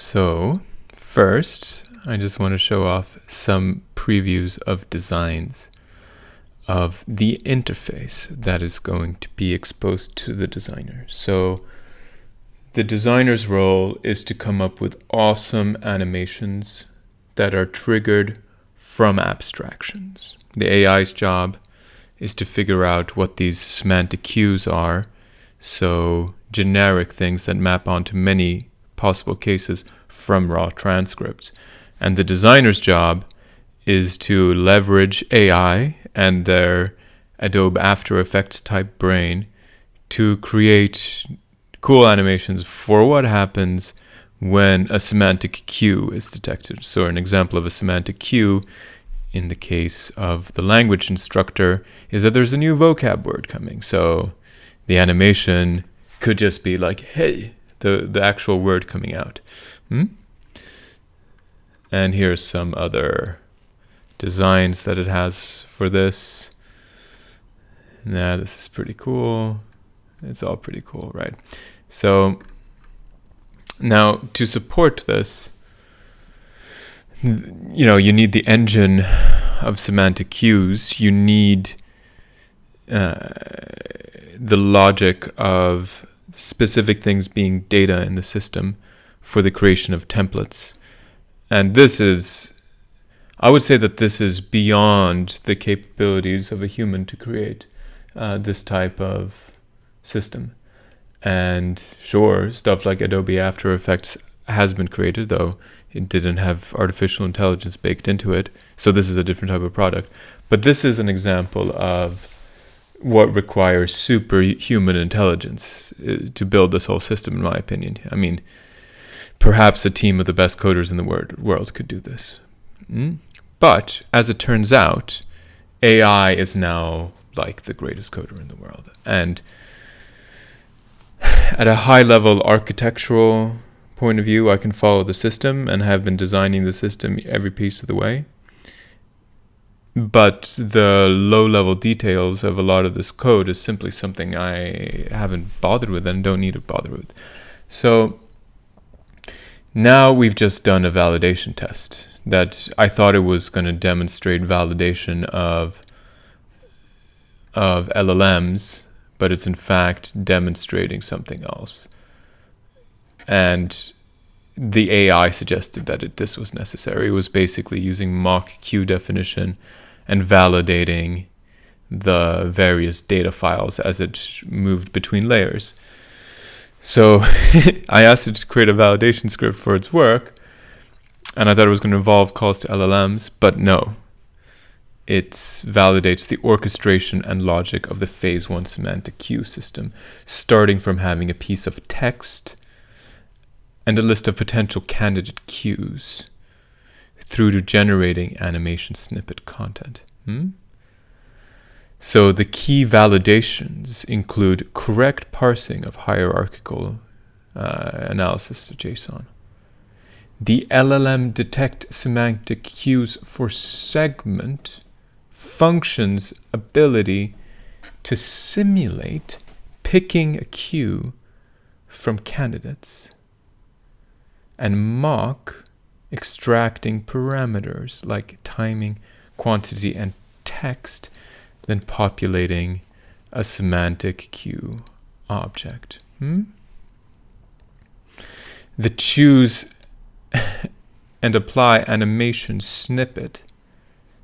So, first, I just want to show off some previews of designs of the interface that is going to be exposed to the designer. So, the designer's role is to come up with awesome animations that are triggered from abstractions. The AI's job is to figure out what these semantic cues are, so generic things that map onto many possible cases from raw transcripts. And the designer's job is to leverage AI and their Adobe After Effects type brain to create cool animations for what happens when a semantic cue is detected. So an example of a semantic cue in the case of the language instructor is that there's a new vocab word coming. So the animation could just be like, hey, the actual word coming out. And here's some other designs that it has for this. Nah, this is pretty cool. It's all pretty cool, right? So now to support this, you need the engine of semantic cues. You need the logic of specific things being data in the system for the creation of templates. And I would say that this is beyond the capabilities of a human to create this type of system. And sure, stuff like Adobe After Effects has been created, though it didn't have artificial intelligence baked into it. So this is a different type of product. But this is an example of what requires superhuman intelligence to build this whole system, in my opinion. I mean, perhaps a team of the best coders in the world could do this. But as it turns out, AI is now like the greatest coder in the world. And at a high level architectural point of view, I can follow the system and have been designing the system every piece of the way. But the low-level details of a lot of this code is simply something I haven't bothered with and don't need to bother with. So now we've just done a validation test that I thought it was going to demonstrate validation of LLMs, but it's in fact demonstrating something else. And the AI suggested that this was necessary. It was basically using mock cue definition and validating the various data files as it moved between layers. So I asked it to create a validation script for its work, and I thought it was going to involve calls to LLMs, but no. It validates the orchestration and logic of the phase 1 semantic cue system, starting from having a piece of text and a list of potential candidate cues through to generating animation snippet content. So the key validations include correct parsing of hierarchical analysis to JSON. The LLM detect semantic cues for segment functions ability to simulate picking a cue from candidates and mock extracting parameters like timing, quantity, and text, then populating a semantic cue object. The choose and apply animation snippet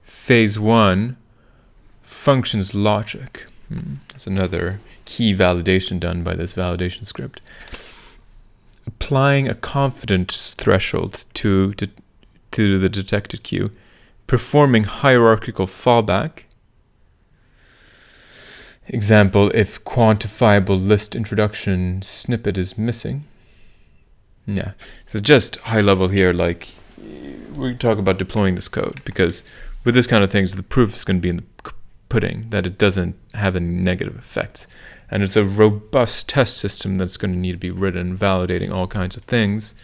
phase 1 functions logic. That's another key validation done by this validation script. Applying a confidence threshold to the detected cue, performing hierarchical fallback. Example, if quantifiable list introduction snippet is missing. Yeah, so just high level here, like we talk about deploying this code, because with this kind of things, the proof is going to be in the pudding that it doesn't have any negative effects. And it's a robust test system that's going to need to be written, validating all kinds of things.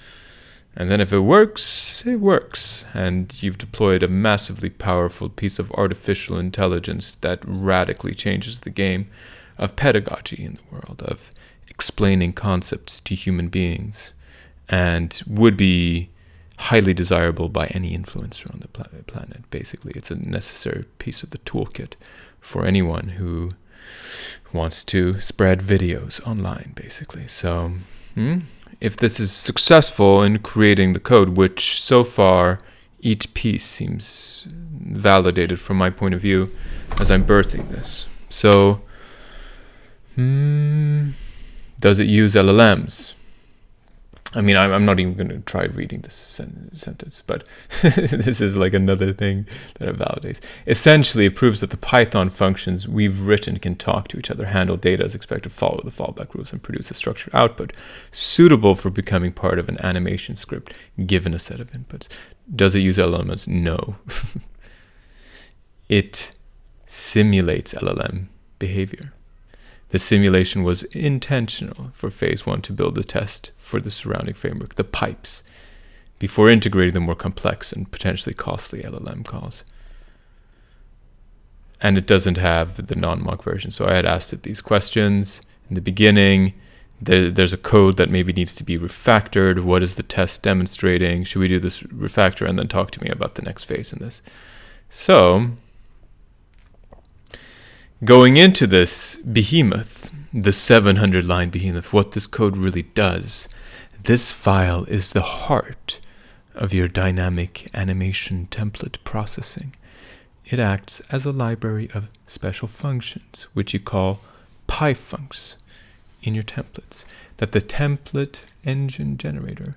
And then if it works, it works. And you've deployed a massively powerful piece of artificial intelligence that radically changes the game of pedagogy in the world, of explaining concepts to human beings and would be highly desirable by any influencer on the planet. Basically, it's a necessary piece of the toolkit for anyone who wants to spread videos online, basically. So if this is successful in creating the code, which so far each piece seems validated from my point of view as I'm birthing this. So does it use LLMs? I mean, I'm not even going to try reading this sentence, but this is like another thing that it validates. Essentially, it proves that the Python functions we've written can talk to each other, handle data as expected, follow the fallback rules, and produce a structured output suitable for becoming part of an animation script given a set of inputs. Does it use LLMs? No. It simulates LLM behavior. The simulation was intentional for phase 1 to build the test for the surrounding framework, the pipes, before integrating the more complex and potentially costly LLM calls. And it doesn't have the non-mock version. So I had asked it these questions in the beginning. There's a code that maybe needs to be refactored. What is the test demonstrating? Should we do this refactor? And then talk to me about the next phase in this. So going into this behemoth, the 700-line behemoth, what this code really does, this file is the heart of your dynamic animation template processing. It acts as a library of special functions, which you call pyfuncs in your templates, that the template engine generator,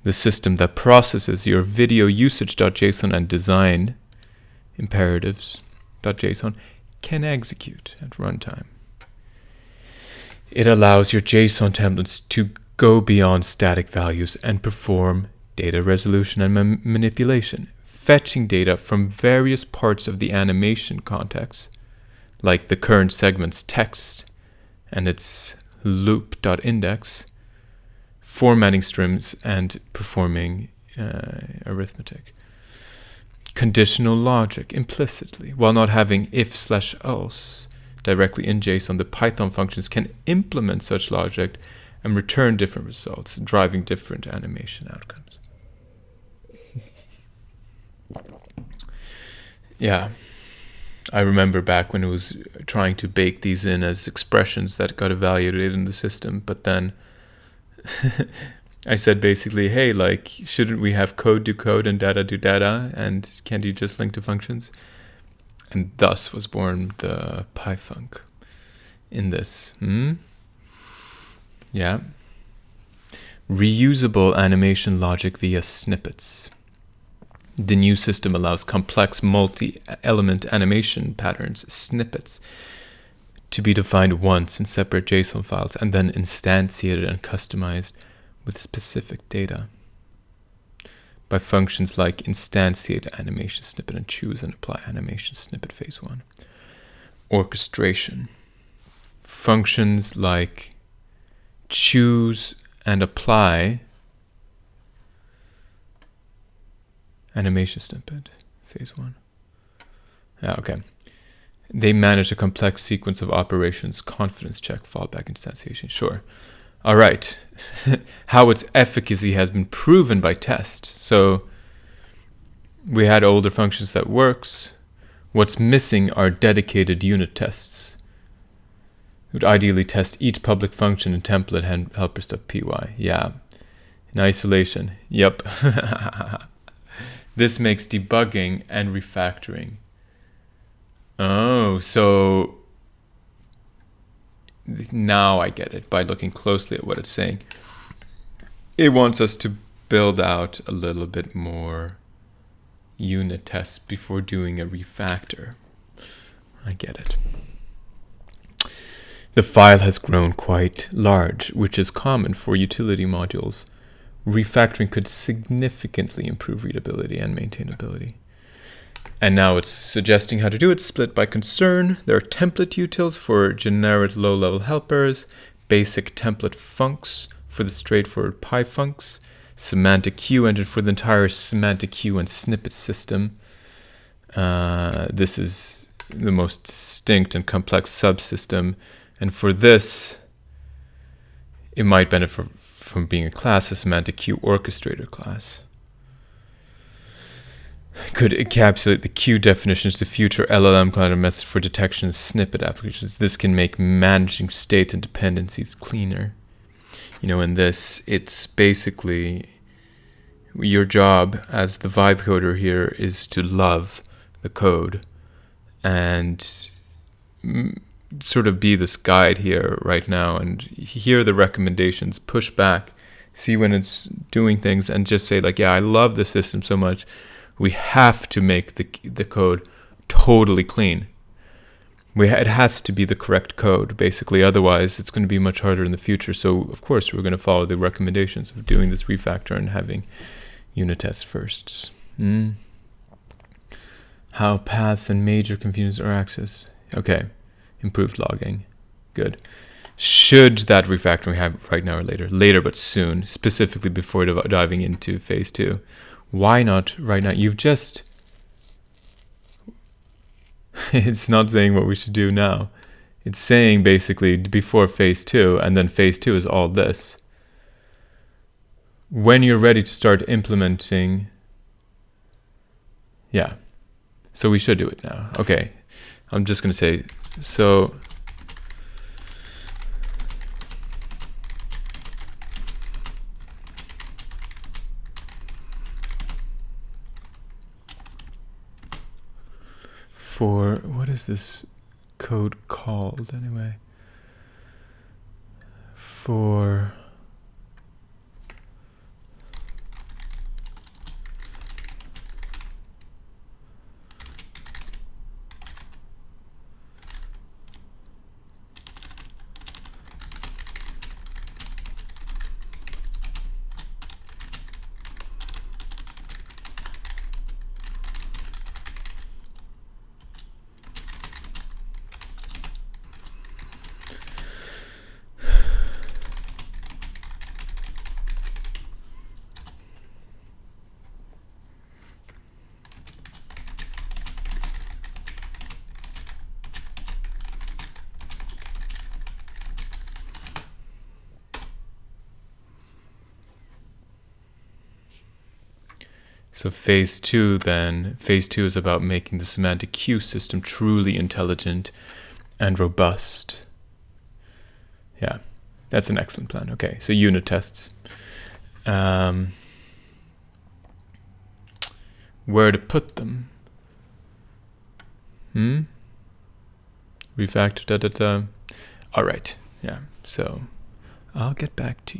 the system that processes your video usage.json and design imperatives.json, can execute at runtime. It allows your JSON templates to go beyond static values and perform data resolution and manipulation, fetching data from various parts of the animation context, like the current segment's text and its loop.index, formatting strings, and performing arithmetic. Conditional logic implicitly. While not having if/else directly in JSON, the Python functions can implement such logic and return different results, driving different animation outcomes. Yeah, I remember back when it was trying to bake these in as expressions that got evaluated in the system, but then I said basically, hey, like, shouldn't we have code do code and data do data? And can't you just link to functions? And thus was born the pyfunc in this. Yeah. Reusable animation logic via snippets. The new system allows complex multi-element animation patterns, snippets, to be defined once in separate JSON files and then instantiated and customized with specific data by functions like instantiate animation snippet and choose and apply animation snippet phase 1. Orchestration. Functions like choose and apply animation snippet phase 1. Okay. They manage a complex sequence of operations, confidence check, fallback, instantiation. Sure. All right. How its efficacy has been proven by test. So we had older functions that works. What's missing are dedicated unit tests. It would ideally test each public function in template helpers.py. Yeah. In isolation. Yep. This makes debugging and refactoring. Oh, so now I get it by looking closely at what it's saying. It wants us to build out a little bit more unit tests before doing a refactor. I get it. The file has grown quite large, which is common for utility modules. Refactoring could significantly improve readability and maintainability. And now it's suggesting how to do it, split by concern. There are template utils for generic low-level helpers, basic template funcs for the straightforward pyfuncs, semantic queue engine for the entire semantic queue and snippet system. This is the most distinct and complex subsystem. And for this, it might benefit from being a class, a semantic queue orchestrator class could encapsulate the queue definitions to future LLM client methods for detection of snippet applications. This can make managing state and dependencies cleaner. In this, it's basically your job as the vibe coder here is to love the code and sort of be this guide here right now and hear the recommendations, push back, see when it's doing things, and just say like, yeah, I love the system so much. We have to make the code totally clean. It has to be the correct code, basically. Otherwise, it's going to be much harder in the future. So, of course, we're going to follow the recommendations of doing this refactor and having unit tests first. How paths and major confusions are accessed. Okay, improved logging. Good. Should that refactoring happen right now or later? Later, but soon, specifically before diving into phase 2. Why not right now? It's not saying what we should do now. It's saying basically before phase 2, and then phase 2 is all this. When you're ready to start implementing, yeah. So we should do it now. Okay, I'm just going to say, so for, what is this code called anyway? For So phase 2 then, phase 2 is about making the semantic queue system truly intelligent and robust. Yeah, that's an excellent plan. Okay, so unit tests. Where to put them? Refactor, All right, yeah, so I'll get back to you.